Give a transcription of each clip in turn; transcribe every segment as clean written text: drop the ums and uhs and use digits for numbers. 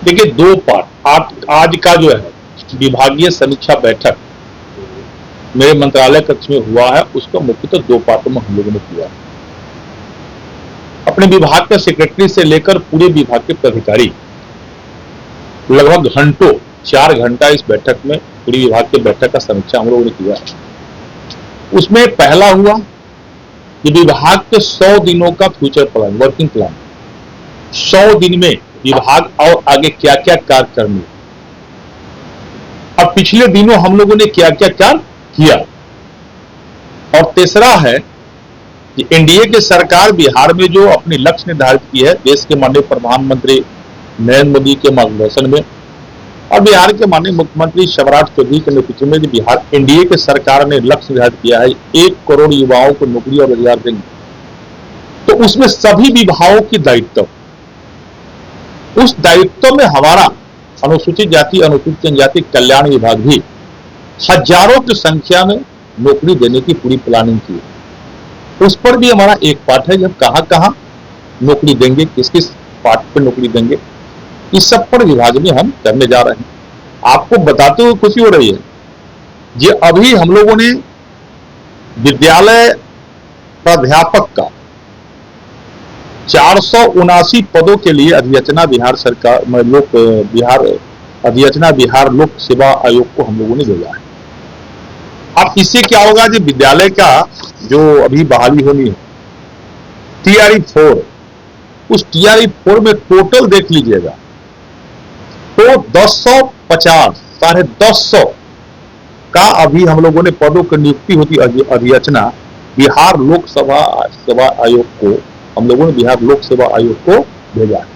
देखिए, दो पार्ट आज का जो है विभागीय समीक्षा बैठक मेरे मंत्रालय कक्ष में हुआ है, उसको मुख्यतः दो पार्टों में हम लोगों ने किया है। अपने विभाग के सेक्रेटरी से लेकर पूरे विभाग के पदाधिकारी लगभग घंटों 4 घंटा इस बैठक में पूरी विभाग के बैठक का समीक्षा हम लोगों ने किया है। उसमें पहला हुआ कि विभाग के 100 दिनों का फ्यूचर प्लान, वर्किंग प्लान, 100 दिन में विभाग और आगे क्या क्या कार्य करने, अब पिछले दिनों हम लोगों ने क्या क्या कार्य किया। और तीसरा है कि एनडीए की सरकार बिहार में जो अपनी लक्ष्य निर्धारित की है, देश के माननीय प्रधानमंत्री नरेंद्र मोदी के मार्गदर्शन में और बिहार के माननीय मुख्यमंत्री शिवराज चौधरी के नेतृत्व में जो बिहार एनडीए की सरकार ने लक्ष्य निर्धारित किया है 1 करोड़ युवाओं को नौकरी और रोजगार देंगे, तो उसमें सभी विभागों की दायित्व, उस दायित्व में हमारा अनुसूचित जाति अनुसूचित जनजाति कल्याण विभाग भी हजारों की संख्या में नौकरी देने की पूरी प्लानिंग की है। उस पर भी हमारा एक पार्ट है, जब कहां कहां नौकरी देंगे, किस किस पार्ट पर नौकरी देंगे, इस सब पर विभाग में हम करने जा रहे हैं। आपको बताते हुए खुशी हो रही है, ये अभी हम लोगों ने विद्यालय प्राध्यापक का 479 पदों के लिए अधियाचना बिहार सरकार बिहार लोक सेवा आयोग को हम लोगों ने भेजा है। अब इससे क्या होगा, जो विद्यालय का जो अभी बहाली होनी है TRE-4, उस TRE-4 में टोटल देख लीजिएगा तो 1050 का अभी हम लोगों ने पदों की नियुक्ति होती अधियाचना बिहार लोक सेवा आयोग को हम लोगों ने बिहार लोक सेवा आयोग को भेजा है।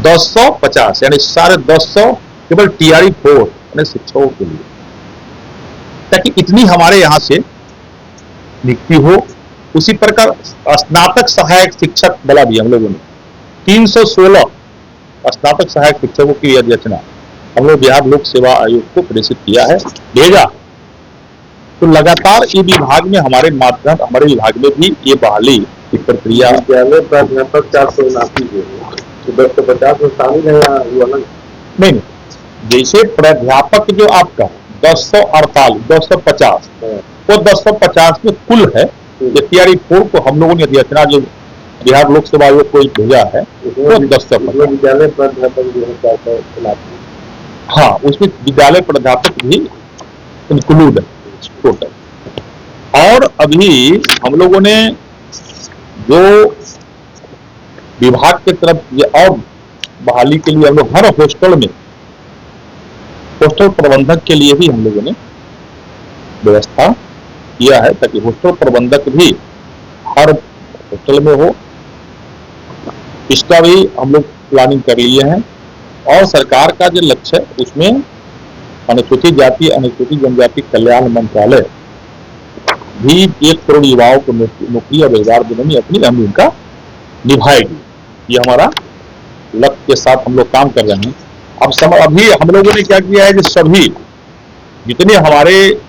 1050 यानी 150 केवल TRE-4 यानी शिक्षकों के लिए, ताकि इतनी हमारे यहाँ से नियुक्ति हो। उसी प्रकार स्नातक सहायक शिक्षक वाला भी हम लोगों ने 316 स्नातक सहायक शिक्षकों की अधियाचना हम लोग बिहार लोक सेवा आयोग को प्रेषित किया है, भेजा। तो लगातार ये विभाग में हमारे विभाग में भी ये बहाली की प्रक्रिया। विद्यालय प्राध्यापक 479 तो 1050 में शामिल है या वो अलग? नहीं, जैसे प्राध्यापक जो आपका 250 वो 250 में कुल है। TRE-4 को हम लोगों ने अधियाचना जो बिहार लोक सेवा आयोग को भेजा है वो 250 विद्यालय प्राध्यापक जो है, हाँ, उसमें विद्यालय प्राध्यापक भी इंक्लूड है टोटल। और अभी हम लोगों ने जो विभाग की तरफ ये और बहाली के लिए हम लोग हर हॉस्टल में हॉस्टल प्रबंधक के लिए भी हम लोगों ने व्यवस्था किया है, ताकि हॉस्टल प्रबंधक भी हर हॉस्टल में हो। इसका भी हम लोग प्लानिंग कर लिए हैं। और सरकार का जो लक्ष्य है उसमें अनुसूचित जाति अनुसूचित जनजाति कल्याण मंत्रालय भी 1 करोड़ युवाओं को नौकरी और रोजगार देने में अपनी अहम भूमिका निभाएगी। ये हमारा लक्ष्य के साथ हम लोग काम कर रहे हैं। अभी हम लोगों ने क्या किया है कि सभी जितने हमारे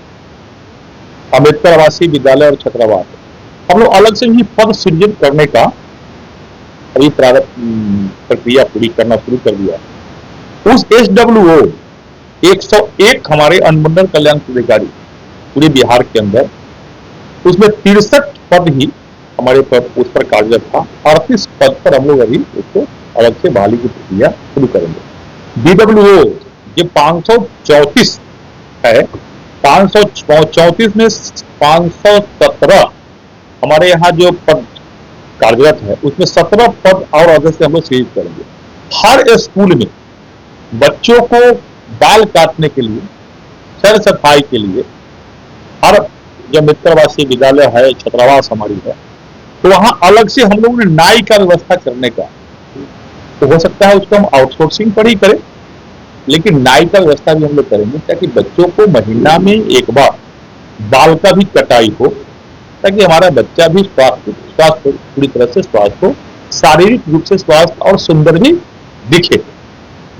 अम्बेडकर आवासीय विद्यालय और छात्रावास हम लोग अलग से भी पद सृजित करने का अभी प्रक्रिया पूरी करना शुरू कर दिया है। उस SWO 101 हमारे अनुमंडल कल्याण पदाधिकारी पूरे बिहार के अंदर, उसमें 63 पद ही हमारे पर उस पर कार्यरत था। 38 पद पर हम लोग अभी उसको अलग से बहाली की प्रक्रिया शुरू करेंगे। BWO ये 534 है, 534 में 517 हमारे यहाँ जो पद कार्यरत है, उसमें 17 पद और अलग से हम लोग सृजित करेंगे। हर स्कूल में बच्चों को बाल काटने के लिए, सर सफाई के लिए, हर जो मित्रवासी विद्यालय है, छात्रावास हमारी है, तो वहां अलग से हम लोगों ने नाई का व्यवस्था करने का, तो हो सकता है उसको हम आउटसोर्सिंग पर ही करें, लेकिन नाई का व्यवस्था भी हम लोग करेंगे, ताकि बच्चों को महीना में एक बार बाल का भी कटाई हो, ताकि हमारा बच्चा भी स्वास्थ्य पूरी तरह से स्वास्थ्य हो, शारीरिक रूप से स्वास्थ्य और सुंदर भी दिखे।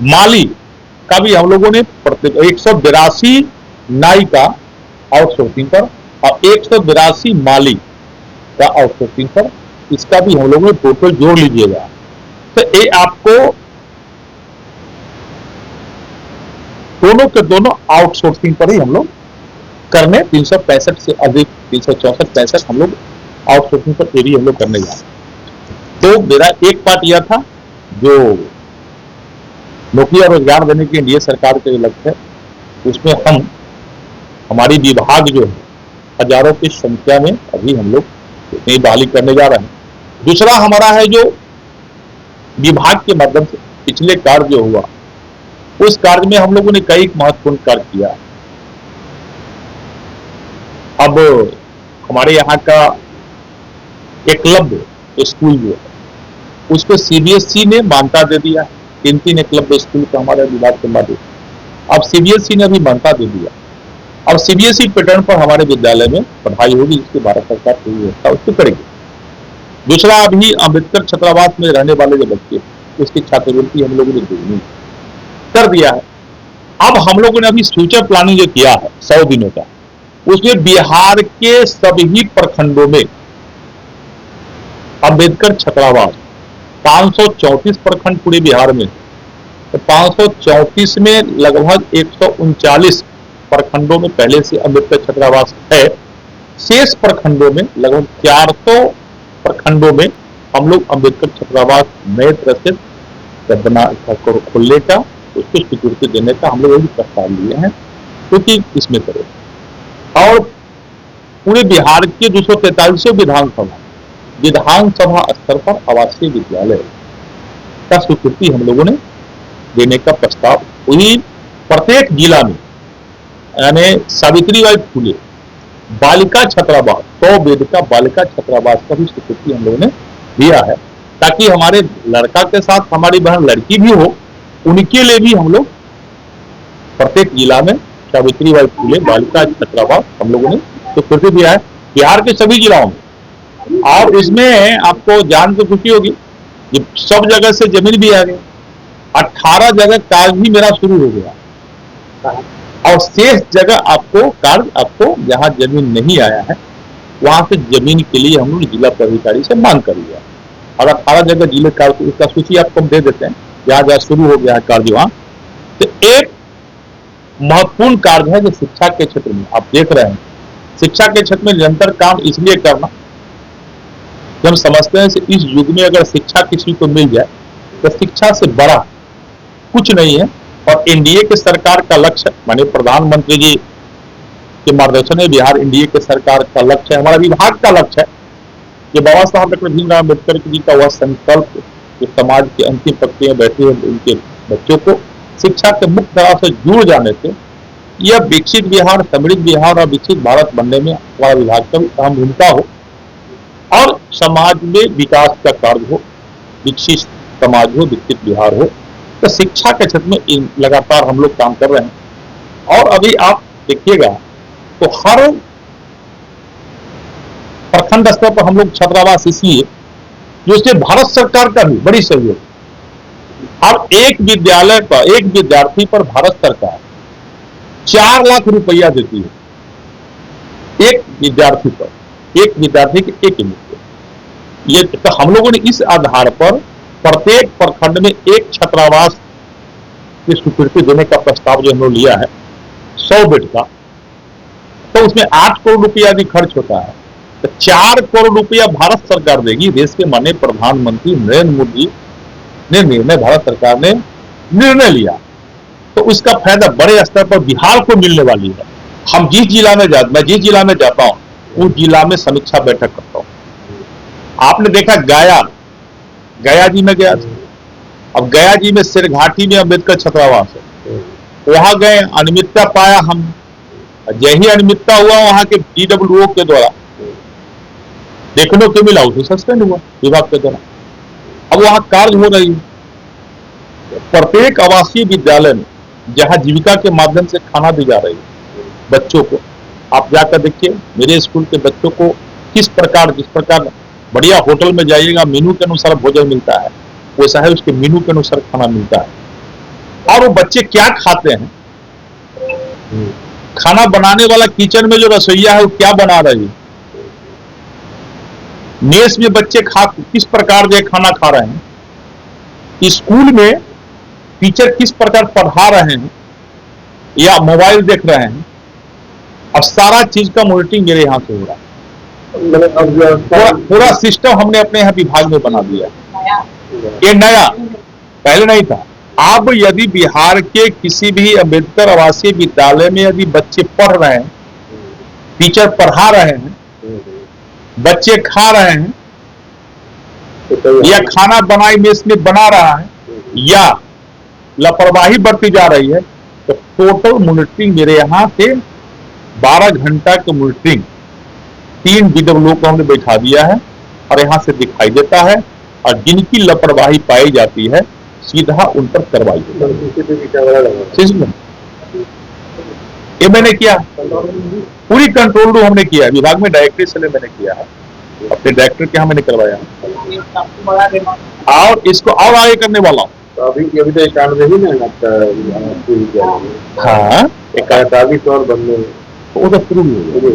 माली का भी हम लोगों ने 182 नाई का आउटसोर्सिंग पर और 182 माली का आउटसोर्सिंग पर, इसका भी हम लोगों ने टोटल जोड़ लीजिएगा तो ये आपको दोनों के दोनों आउटसोर्सिंग पर ही हम लोग करने 365 से अधिक 364-65 हम लोग आउटसोर्सिंग पर एरिया हम लोग करने जा रहे हैं। तो मेरा एक पार्ट यह था जो नौकरी और रोजगार देने की एनडीए सरकार के लक्ष्य है, उसमें हमारी विभाग जो है हजारों की संख्या में अभी हम लोग नई बहाली करने जा रहे हैं। दूसरा हमारा है जो विभाग के माध्यम से पिछले कार्य जो हुआ, उस कार्य में हम लोगों ने कई महत्वपूर्ण कार्य किया। अब हमारे यहाँ का एकलव्य स्कूल जो है उसको सीबीएसई ने मान्यता दे दिया। 3 एकलव्य स्कूल का हमारे विभाग के माध्यम अब सीबीएसई ने भी मान्यता दे दिया और सीबीएसई पैटर्न पर हमारे विद्यालय में पढ़ाई होगी, जिसकी भारत सरकार की व्यवस्था उसकी करेगी। दूसरा, अभी अम्बेडकर छात्रावास में रहने वाले जो बच्चे उसकी छात्रवृत्ति हम लोगों ने दोगुनी कर दिया है। अब हम लोगों ने अभी फ्यूचर प्लानिंग जो किया है 100 दिनों का, उसमें बिहार के सभी प्रखंडों में अम्बेडकर छात्रावास 534 प्रखंड पूरे बिहार में, तो 534 में लगभग 139 प्रखंडों में पहले से अम्बेडकर छात्रावास है। शेष प्रखंडों में लगभग 400 प्रखंडों में हम लोग अम्बेडकर छात्रावास नए तरह से खोलने का, उसको स्वीकृति देने का हम लोग भी प्रस्ताव लिए हैं, क्योंकि इसमें करें। और पूरे बिहार के 243 विधानसभा स्तर पर आवासीय विद्यालय का स्वीकृति हम लोगों ने देने का प्रस्ताव वही प्रत्येक जिला में, यानी सावित्रीबाई फुले बालिका छात्रावास 100 बेड का बालिका छात्रावास का भी स्वीकृति हम लोगों ने दिया है, ताकि हमारे लड़का के साथ हमारी बहन लड़की भी हो, उनके लिए भी हम लोग प्रत्येक जिला में सावित्रीबाई फुले बालिका छात्रावास हम लोगों ने स्वीकृति दिया है बिहार के सभी जिलाओं में। और इसमें आपको जान के खुशी होगी कि सब जगह से जमीन भी आ गई, 18 जगह कार्य भी मेरा शुरू हो गया और शेष जगह आपको जहां जमीन नहीं आया है वहां से जमीन के लिए हम लोग जिला पदाधिकारी से मांग कर लिया और 18 जगह जिले कार्य उसका सूची आपको दे देते हैं, जहां जहां शुरू हो गया है कार्य वहां। तो एक महत्वपूर्ण कार्य है जो शिक्षा के क्षेत्र में आप देख रहे हैं। शिक्षा के क्षेत्र में निरंतर काम इसलिए करना, हम समझते हैं कि इस युग में अगर शिक्षा किसी को मिल जाए तो शिक्षा से बड़ा कुछ नहीं है। और एनडीए के सरकार का लक्ष्य, माननीय प्रधानमंत्री जी के मार्गदर्शन में बिहार एनडीए के सरकार का लक्ष्य है, हमारा विभाग का लक्ष्य है कि बाबा साहब डॉक्टर भीमराव अम्बेडकर जी का वह संकल्प जो समाज के अंतिम पंक्ति में बैठे हैं उनके बच्चों को शिक्षा के मुख्य धारा से जुड़ जाने से यह विकसित बिहार, समृद्ध बिहार और विकसित भारत बनने में हमारा विभाग का अहम भूमिका हो और समाज में विकास का कार्य हो, विकसित समाज हो, विकसित बिहार हो। तो शिक्षा के क्षेत्र में लगातार हम लोग काम कर रहे हैं। और अभी आप देखिएगा तो हर प्रखंड स्तर पर हम लोग छात्रावास इसलिए जिससे भारत सरकार का भी बड़ी सहयोग, हर एक विद्यालय पर एक विद्यार्थी पर भारत सरकार 4 लाख रुपया देती है, एक विद्यार्थी पर, एक विद्यार्थी के एक यूनिट। ये तो हम लोगों ने इस आधार पर प्रत्येक प्रखंड में एक छात्रावास की स्वीकृति देने का प्रस्ताव जो हमने लिया है 100 बेड का, तो उसमें 8 करोड़ रुपया भी खर्च होता है। तो 4 करोड़ रुपया भारत सरकार देगी। देश के माननीय प्रधानमंत्री नरेंद्र मोदी ने भारत सरकार ने निर्णय लिया, तो उसका फायदा बड़े स्तर पर बिहार को मिलने वाली है। मैं जिस जिला में जाता हूं उस जिला में समीक्षा बैठक करता हूं। आपने देखा गया जी में गया था, अब गया जी में सिरघाटी में अम्बेडकर छात्रावास है, वहां गए, अनियमितता पाया हम, यही अनियमितता हुआ वहां के डीडब्ल्यूओ के द्वारा देखने को मिला, उसे सस्पेंड हुआ विभाग के द्वारा। अब वहां कार्य हो रही है। प्रत्येक आवासीय विद्यालय में जहां जीविका के माध्यम से खाना दी जा रही है बच्चों को, आप जाकर देखिए मेरे स्कूल के बच्चों को जिस प्रकार बढ़िया होटल में जाइएगा मेनू के अनुसार भोजन मिलता है, वैसा है उसके मेनू के अनुसार खाना मिलता है। और वो बच्चे क्या खाते हैं, खाना बनाने वाला किचन में जो रसोईया है वो क्या बना रही है, मेस में बच्चे किस प्रकार से खाना खा रहे हैं, स्कूल में टीचर किस प्रकार पढ़ा रहे हैं, या मोबाइल देख रहे हैं, अब सारा चीज का मॉनिटरिंग मेरे यहाँ से हो रहा है। मतलब अब पूरा सिस्टम हमने अपने यहाँ विभाग में बना दिया। ये नया, पहले नहीं था। अब यदि बिहार के किसी भी अम्बेडकर आवासीय विद्यालय में यदि बच्चे पढ़ रहे हैं, टीचर पढ़ा रहे हैं, बच्चे खा रहे हैं, या खाना बनाई मेस में बना रहा है, या लापरवाही बरती जा रही है, तो टोटल मॉनिटरिंग मेरे यहाँ से 12 घंटा की मॉनिटरिंग 3 BWO को हमने बैठा दिया है और यहाँ से दिखाई देता है, और जिनकी लापरवाही पाई जाती है सीधा उन पर कार्रवाई होती है। ये मैंने किया, पूरी कंट्रोल रूम हमने किया, विभाग में डायरेक्टरी से मैंने किया है, अपने डायरेक्टर के यहाँ मैंने करवाया है, और इसको और आगे करने वाला हूँ। तो अभी तो 91 ही ना आपका। हाँ, 41 और बनने वो तो शुरू हो गया,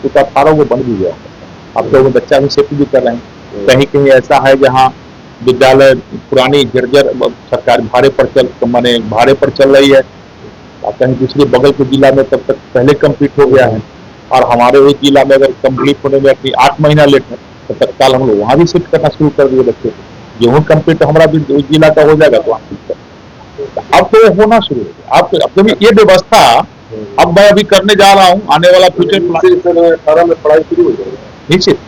तो 18 वो बन भी गया। अब तो वो बच्चा भी सेफ्टी भी कर रहे हैं। कहीं कहीं ऐसा है जहाँ विद्यालय पुरानी जर्जर सरकार भाड़े पर चल रही है, और कहीं दूसरे बगल के जिला में तब तक पहले कंप्लीट हो गया है, और हमारे एक जिला में अगर कंप्लीट होने में अपनी 8 महीना लेट है तो तत्काल हम लोग वहाँ भी शिफ्ट करना शुरू कर दिए बच्चे को। गेहूँ कंप्लीट हमारा भी जिला का हो जाएगा तो वहाँ शिफ्ट कर। अब तो होना शुरू हो गया। अब तो ये व्यवस्था अब मैं अभी करने जा रहा हूँ, आने वाला फ्यूचर 18 में पढ़ाई शुरू हो जाएगी निश्चित।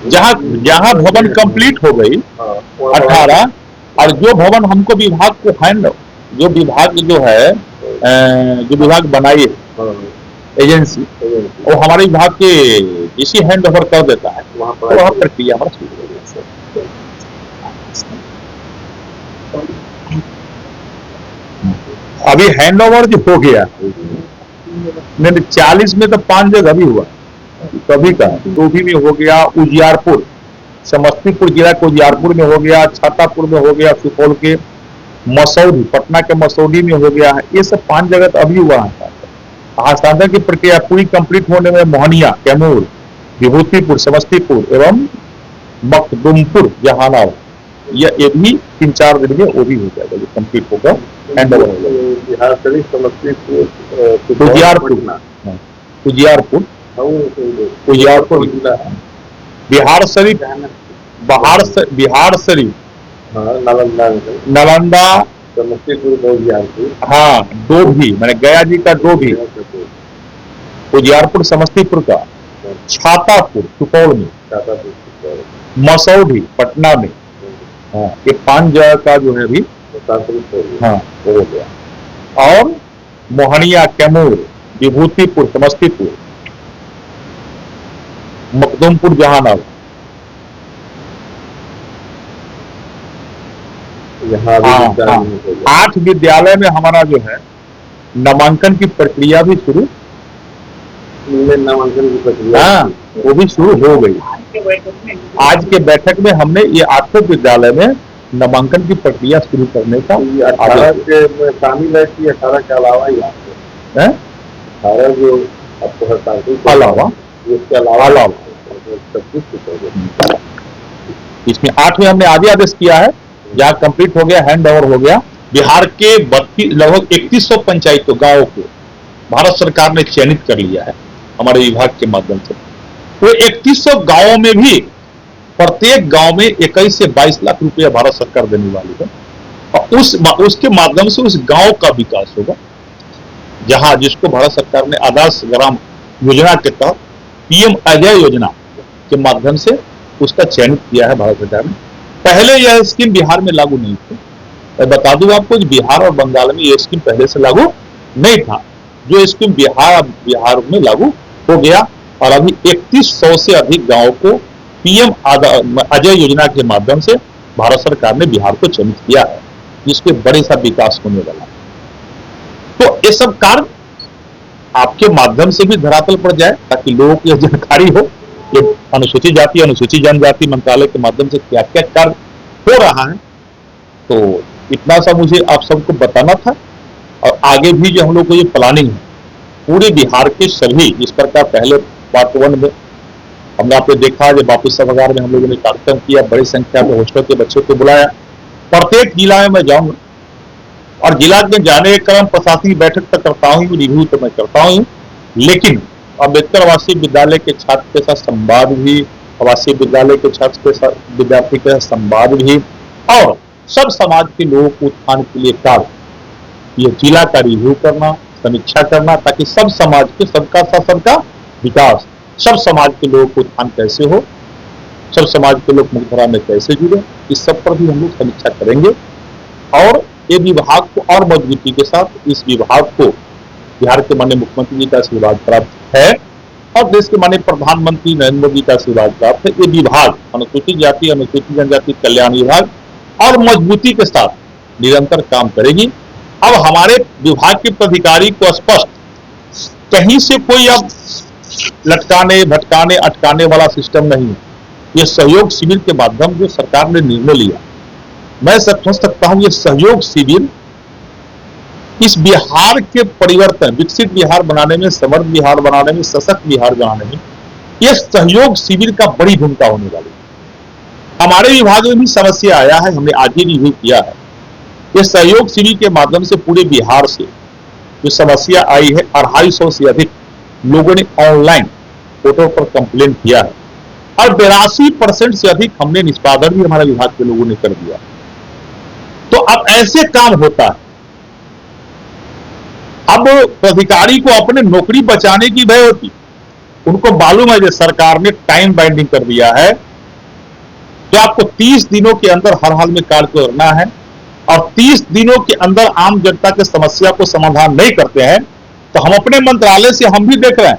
जहाँ भवन कंप्लीट हो गई 18, और जो भवन हमको विभाग को जो विभाग बनाई है एजेंसी, वो हमारे विभाग के इसी हैंड ओवर कर देता है, वहाँ प्रक्रिया हमारा शुरू हो गया। अभी हैंड ओवर जो हो गया, नहीं 40 में तो 5 जगह भी हुआ, कभी का डोभी में हो गया, उजियारपुर समस्तीपुर जिला के उजियारपुर में हो गया, छातापुर में हो गया, सुपौल के मसौढ़ी, पटना के मसौढ़ी में हो गया है। ये सब 5 जगह तो अभी हुआ है। हस्तांतरण की प्रक्रिया पूरी कंप्लीट होने में मोहनिया, कैमूर, विभूतिपुर, समस्तीपुर एवं मखदुमपुर, जहानाबाद, ये भी 3-4 दिन में वो भी हो जाएगा, जो कंप्लीट होगा हैंड ओवर हो जाएगा। उजियारपुर, बिहार शरीफ, नालंदा, समस्तीपुर, हाँ डोभी, मैंने गया जी का डोभी, उजियारपुर समस्तीपुर का, छातापुर सुपौल में, मसौढ़ी पटना में, हाँ ये 5 जगह का जो है अभी हाँ हो गया। और मोहनिया, कैमूर, विभूतिपुर, समस्तीपुर, मखदुमपुर, जहानाबाद, हाँ 8 विद्यालय में हमारा जो है नामांकन की प्रक्रिया भी शुरू, नामांकन की प्रक्रिया हाँ वो भी शुरू हो गई। आज के बैठक में हमने ये 8 विद्यालय में नामांकन की प्रक्रिया शुरू करने का 18 के शामिल है कि 18 के अलावा ही 18 जो आपको अलावा इसके अलावा इसमें 8 में हमने आदेश किया है, जहाँ कंप्लीट हो गया, हैंड ओवर हो गया। बिहार के लगभग 3100 पंचायतों गांवों को भारत सरकार ने चयनित कर लिया है हमारे विभाग के माध्यम से। वो 3100 गांवों में भी प्रत्येक गांव में 21 से 22 लाख रुपया भारत सरकार देने वाली है, और उसके माध्यम से उस गांव का विकास होगा, जहां जिसको भारत सरकार ने आदर्श ग्राम योजना के तहत PM अजय योजना के माध्यम से उसका चयनित किया है भारत सरकार ने। पहले यह स्कीम बिहार में लागू नहीं थी। मैं बता दूं आपको, बिहार और बंगाल में यह स्कीम पहले से लागू नहीं था। जो स्कीम बिहार में लागू हो गया, और अभी 3100 से अधिक गांवों को PM अजय योजना के माध्यम से भारत सरकार ने बिहार को चयनित किया है, जिसके बड़े सा विकास होने वाला है। तो ये सब कार्य आपके माध्यम से भी धरातल पर जाए, ताकि लोगों को यह जानकारी हो कि अनुसूचित जाति अनुसूचित जनजाति मंत्रालय के माध्यम से क्या क्या कार्य हो रहा है। तो इतना सा मुझे आप सबको बताना था, और आगे भी जो हम लोग को ये प्लानिंग है पूरे बिहार के सभी, इस प्रकार पहले पार्ट 1 में हमने आपने देखा, जब वापस सभागार में हम लोगों ने कार्यक्रम किया, बड़ी संख्या में हॉस्टल के बच्चों को बुलाया। प्रत्येक जिला में मैं जाऊंगा, और जिला में जाने के क्रम प्रशासनिक बैठक तक करता हूँ, रिव्यू तो मैं करता हूँ, लेकिन अम्बेडकर आवासीय विद्यालय के छात्र के साथ संवाद भी, आवासीय विद्यालय के छात्र के साथ विद्यार्थी के साथ संवाद भी, और सब समाज के लोगों को उत्थान के लिए कार्य, ये जिला का रिव्यू करना, समीक्षा करना, ताकि सब समाज के, सबका साथ सबका विकास, सब समाज के लोगों को उत्थान कैसे हो, सब समाज के लोग मुख्यधारा में कैसे जुड़े, इस सब पर भी हम लोग समीक्षा करेंगे। और ये विभाग को और मजबूती के साथ, इस विभाग को बिहार के माननीय मुख्यमंत्री जी का आशीर्वाद प्राप्त है और देश के माननीय प्रधानमंत्री नरेंद्र मोदी का आशीर्वाद प्राप्त है। ये विभाग अनुसूचित जाति अनुसूचित जनजाति कल्याण विभाग और मजबूती के साथ निरंतर काम करेगी। अब हमारे विभाग के प्राधिकारी को स्पष्ट कहीं से कोई अब लटकाने भटकाने अटकाने वाला सिस्टम नहीं है। ये सहयोग शिविर के माध्यम जो सरकार ने निर्णय लिया, मैं समझ सकता हूं ये सहयोग शिविर इस बिहार के परिवर्तन, विकसित बिहार बनाने में, समृद्ध बिहार बनाने में, सशक्त बिहार बनाने में ये सहयोग शिविर का बड़ी भूमिका होने वाली है। हमारे विभाग में भी समस्या आया है, हमने आज ही रिव्यू किया है। ये सहयोग शिविर के माध्यम से पूरे बिहार से जो समस्या आई है, 250 से अधिक लोगों ने ऑनलाइन पोर्टल पर कंप्लेन किया है और 82% से अधिक हमने निष्पादन भी हमारे विभाग के लोगों ने कर दिया। तो अब ऐसे काम होता है। अब प्राधिकारी को अपने नौकरी बचाने की भय होती, उनको मालूम है कि सरकार ने टाइम बाइंडिंग कर दिया है, तो आपको 30 दिनों के अंदर हर हाल में कार्य करना है और 30 दिनों के अंदर आम जनता के समस्या को समाधान नहीं करते हैं तो हम अपने मंत्रालय से हम भी देख रहे हैं।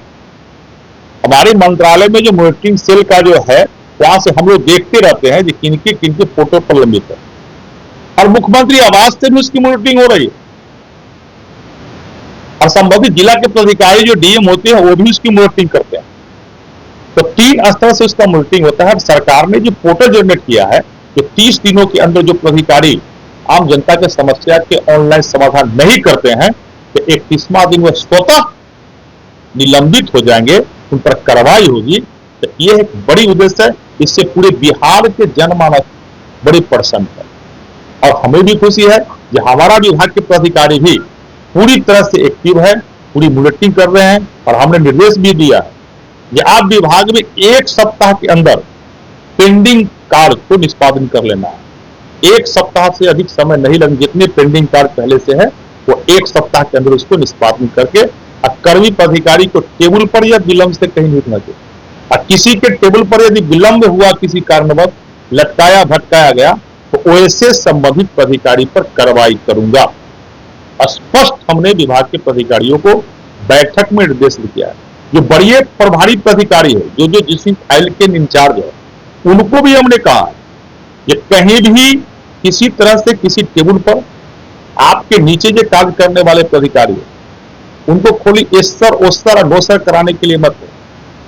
हमारे मंत्रालय में जो मॉनिटरिंग सेल का जो है, वहां से हम लोग देखते रहते हैं कि किनके फोटो पर लंबित है और मुख्यमंत्री आवास से भी उसकी मॉनिटरिंग हो रही है और संबंधित जिला के प्राधिकारी जो डीएम होते हैं वो भी उसकी मॉनिटरिंग करते हैं। तो 3 स्तर से उसका मॉनिटरिंग होता है। सरकार ने जो पोर्टल जनरेट किया है कि 30 दिनों के अंदर जो प्राधिकारी आम जनता के समस्या के ऑनलाइन समाधान नहीं करते हैं तो 31वां दिन वह स्वतः निलंबित हो जाएंगे, उन पर कार्रवाई होगी। तो यह एक बड़ी उद्देश्य है, इससे पूरे बिहार के जनमानस बड़ी प्रसन्न है और हमें भी खुशी है कि हमारा विभाग के प्राधिकारी भी पूरी तरह से एक्टिव है, पूरी मॉनिटरिंग कर रहे हैं और हमने निर्देश भी दिया है कि आप विभाग में 1 सप्ताह के अंदर पेंडिंग कार्य को निष्पादन कर लेना है। 1 सप्ताह से अधिक समय नहीं लगेगा, जितने पेंडिंग कार्य पहले से है वो 1 सप्ताह के अंदर उसको निष्पादन करके कर्मी प्राधिकारी को टेबल पर या विलंब से कहीं नहीं उठना चाहिए और किसी के टेबल पर यदि विलंब हुआ, किसी कारणवश लटकाया भटकाया गया तो वैसे संबंधित प्राधिकारी पर कार्रवाई करूंगा। स्पष्ट हमने विभाग के प्राधिकारियों को बैठक में निर्देश दिया है। जो बड़े प्रभारी प्राधिकारी है, जो जिस फाइल के इंचार्ज है, उनको भी हमने कहा है कि कहीं भी किसी तरह से किसी टेबल पर आपके नीचे जो कार्य करने वाले प्राधिकारी है उनको खोली एस्तर ओस्तर और डोसर कराने के लिए मत हो।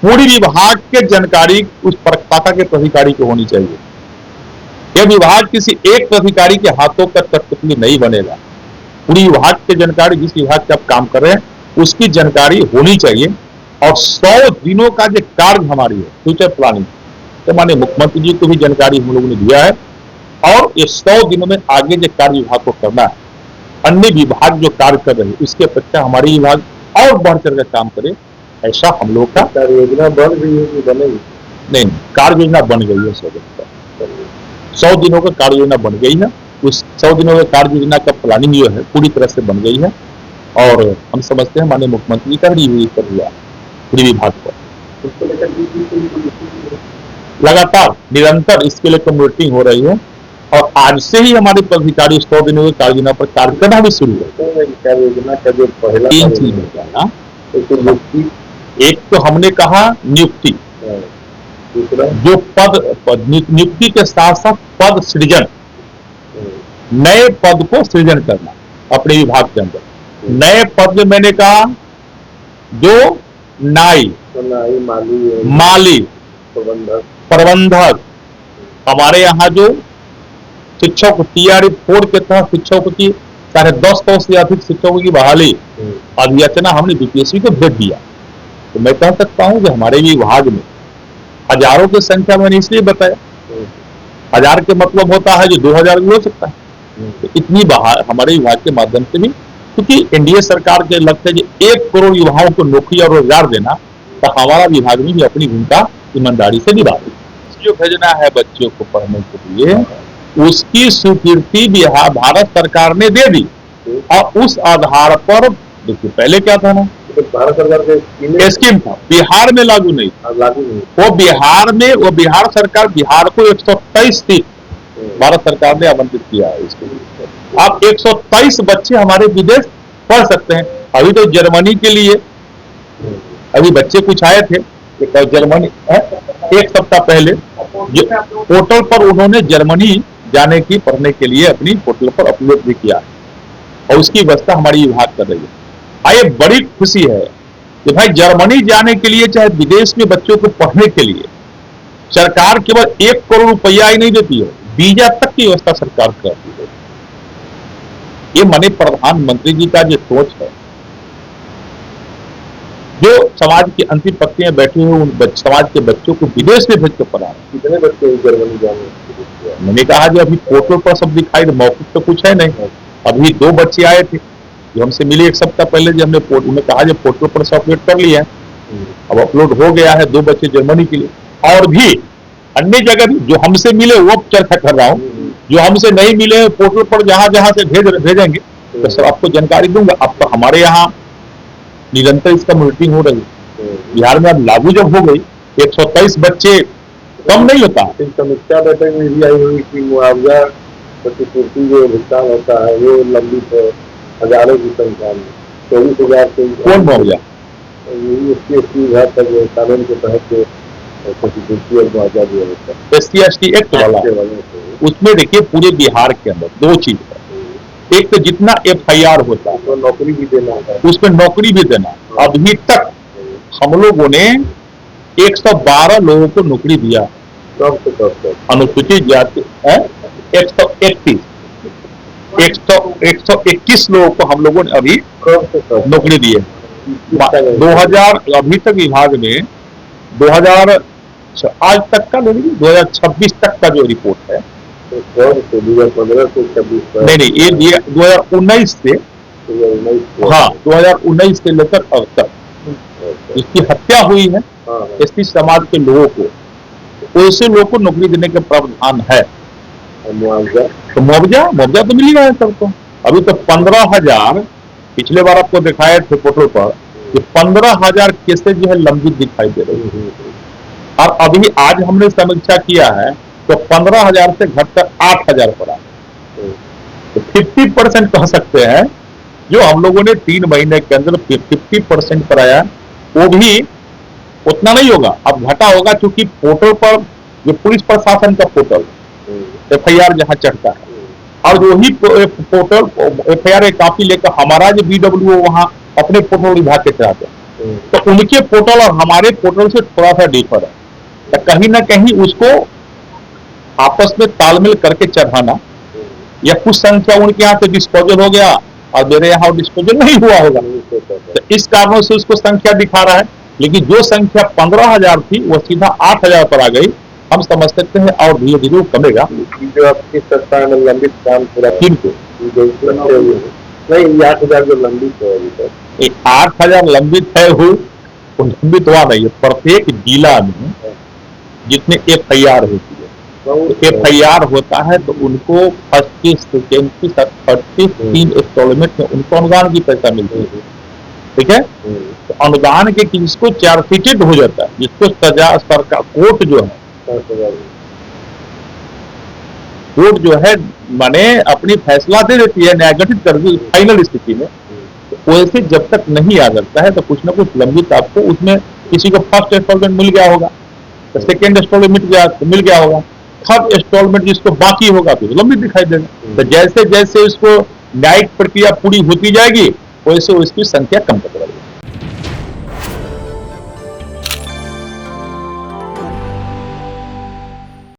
पूरी विभाग के जानकारी उस शाखा के प्राधिकारी को होनी चाहिए। यह विभाग किसी एक प्राधिकारी के हाथों का कठपुतली नहीं बनेगा। पूरी विभाग की जानकारी, जिस विभाग से आप काम कर रहे हैं उसकी जानकारी होनी चाहिए और 100 दिनों का जो कार्य हमारी है फ्यूचर प्लानिंग, तो माननीय मुख्यमंत्री जी को भी जानकारी हम लोगों ने दिया है और ये 100 दिनों में आगे जो कार्य विभाग को करना है, अन्य विभाग जो कार्य कर रहे हैं उसकी अपेक्षा हमारी विभाग और बढ़ चढ़ कर काम करे, ऐसा हम लोग का कार्य योजना बन रही है कि बनेगी? नहीं, कार्य योजना बन गई है। 100 दिनों का कार्य योजना बन गई है। उस 100 दिनों के कार्य योजना का प्लानिंग जो है पूरी तरह से बन गई है और हम समझते हैं माननीय मुख्यमंत्री का रिव्यू कर दिया पूरी विभाग पर। लगातार निरंतर इसके लिए कम्युनिटिंग हो रही है और आज से ही हमारे प्राधिकारी 100 दिनों के कार्य योजना पर कार्य करना भी शुरू है। कार्य योजना का जो पहला 3 चीज हो गया ना, एक तो हमने कहा नियुक्ति, जो पद नियुक्ति के साथ साथ पद सृजन, नए पद को सृजन करना अपने विभाग के अंदर। नए पद में मैंने कहा जो नाई, माली, प्रबंधक, हमारे यहाँ जो शिक्षक TRE-4 के तहत शिक्षकों की 10.5 से अधिक शिक्षकों की बहाली अभियाचना हमने BPSC को भेज दिया। तो मैं कह सकता हूं कि हमारे विभाग में हजारों की संख्या मैंने इसलिए बताया, 1000 के मतलब होता है जो 2000 भी हो सकता है, तो इतनी बहार हमारे विभाग के माध्यम से भी, क्योंकि एनडीए सरकार के लगता है कि 1 करोड़ युवाओं को नौकरी और रोजगार देना, तो हमारा विभाग में भी अपनी भूमिका ईमानदारी से निभा रही है। जो भेजना है बच्चों को पढ़ने के लिए, उसकी स्वीकृति बिहार भारत सरकार ने दे दी, और उस आधार पर देखिए पहले क्या था ना, तो भारत सरकार के स्कीम था, बिहार में लागू नहीं, वो बिहार सरकार, बिहार को 123 सीट भारत सरकार ने आवंटित किया है इसके लिए। आप 123 बच्चे हमारे विदेश पढ़ सकते हैं। अभी तो जर्मनी के लिए अभी बच्चे कुछ आए थे जर्मनी, एक सप्ताह पहले पोर्टल पर उन्होंने जर्मनी जाने की पढ़ने के लिए अपनी पोर्टल पर अपलोड भी किया है, और उसकी व्यवस्था हमारी विभाग कर रही है। ये बड़ी खुशी है कि भाई जर्मनी जाने के लिए, चाहे विदेश में बच्चों को पढ़ने के लिए सरकार केवल 1 करोड़ रुपया ही नहीं देती है, वीजा तक की व्यवस्था सरकार करती है। ये माने प्रधानमंत्री जी का जो सोच है, जो समाज की अंतिम पंक्ति में बैठे हुए उन समाज के बच्चों को विदेश में भेज कर पढ़ा रहे। कितने बच्चे जर्मनी जाने? मैंने कहा जो अभी पोर्टल पर सब दिखाई, मौखिक तो कुछ है नहीं। अभी 2 बच्चे आए थे जो हमसे मिले 1 सप्ताह पहले, जो हमने उन्हें कहा जो पोर्टल पर से अपलोड कर लिया है, अब अपलोड हो गया है 2 बच्चे जर्मनी के लिए। और भी अन्य जगह भी जो हमसे मिले वो चर्चा कर रहा हूँ, जो हमसे नहीं मिले पोर्टल पर जहां जहां से भेजेंगे तो सब आपको जानकारी दूंगा। अब तो हमारे यहाँ निरंतर इसका मॉनिटरिंग हो रही है। बिहार में अब लागू जब हो गई, 123 बच्चे कम नहीं होता। समीक्षा बैठक में भी आई हुई कि मुआवजा प्रतिपूर्ति जो भुगतान होता है वो लंबित है, हजारों की संख्या में 24,000 से। कौन मुआवजा? SC विभाग का जो कानून के तहत प्रतिपूर्ति और मुआवजा दिया जाता है, SC/ST एक्ट वाला, उसमें देखिए पूरे बिहार के अंदर 2 चीज है। एक तो जितना FIR होता है तो नौकरी भी देना है, उसमें नौकरी भी देना। अभी तक हम लोगों ने 112 लोगों को नौकरी दिया, अनुसूचित जाति 121 लोगों को हम लोगों ने अभी नौकरी दी है। 2000 अभी तक विभाग में 2000 आज तक का 2026 तक का जो रिपोर्ट है, 2015 से 26 नहीं ये 2019 से, हाँ 2019 से लेकर अब तक जिसकी हत्या हुई है ST समाज के लोगों को, ऐसे लोगों को नौकरी देने का प्रावधान है। मुआवजा तो मिल ही रहा है सबको। अभी तो 15,000, पिछले बार आपको दिखाए थे पोर्टल पर कि 15,000 केसेज जो है लंबित दिखाई दे रही है, और अभी आज हमने समीक्षा किया है तो 15,000 से घटकर 8,000 पर आया। तो 50% कह सकते हैं जो हम लोगों ने 3 महीने के अंदर 50% पर आया, वो भी उतना नहीं होगा, अब घटा होगा, क्योंकि पोर्टल पर जो पुलिस प्रशासन का पोर्टल FIR जहां चढ़ता है, और वही पोर्टल FIR एक कॉपी लेकर हमारा जो BWO वहां अपने पोर्टल विभाग के चढ़ाते हैं, तो उनके पोर्टल और हमारे पोर्टल से थोड़ा सा डिफर है। तो कहीं ना कहीं उसको आपस में तालमेल करके चढ़ाना, या कुछ संख्या उनके यहाँ से डिस्पोजल हो गया और मेरे यहाँ डिस्पोजल नहीं हुआ होगा, तो इस कारणों से उसको संख्या दिखा रहा है। लेकिन जो संख्या 15,000 थी वो सीधा 8,000 पर आ गई। हम समझ सकते हैं और धीरे धीरे वो कमेगा। जो आपकी सरकार में लंबित काम पूरा किन को नहीं, 8,000 जो लंबित है अभी तक, 8,000 लंबित है, वो लंबित हुआ नहीं है। प्रत्येक जिला में जितने FIR होती है, तो FIR होता है तो उनको फर्स्ट की, सेकेंड की, थर्ड की 3 इंस्टॉलमेंट में उनको अनुदान की पैसा मिलती है। ठीक है, तो अनुदान के किसको चार्जशीटेड हो जाता है, जिसको सजा सरकार कोर्ट जो है, कोर्ट जो है माने अपनी फैसला दे देती है, न्याय गठित कर दी फाइनल स्थिति में, तो वैसे जब तक नहीं आ सकता है तो कुछ ना कुछ लंबित आपको, उसमें किसी को फर्स्ट इंस्टॉलमेंट मिल गया होगा तो सेकेंड इंस्टॉलमेंट मिल गया होगा, थर्ड इंस्टॉलमेंट जिसको बाकी होगा तो लंबित दिखाई देगा। तो जैसे जैसे इसको न्यायिक प्रक्रिया पूरी होती जाएगी वैसे उसकी संख्या कम होती जाएगी।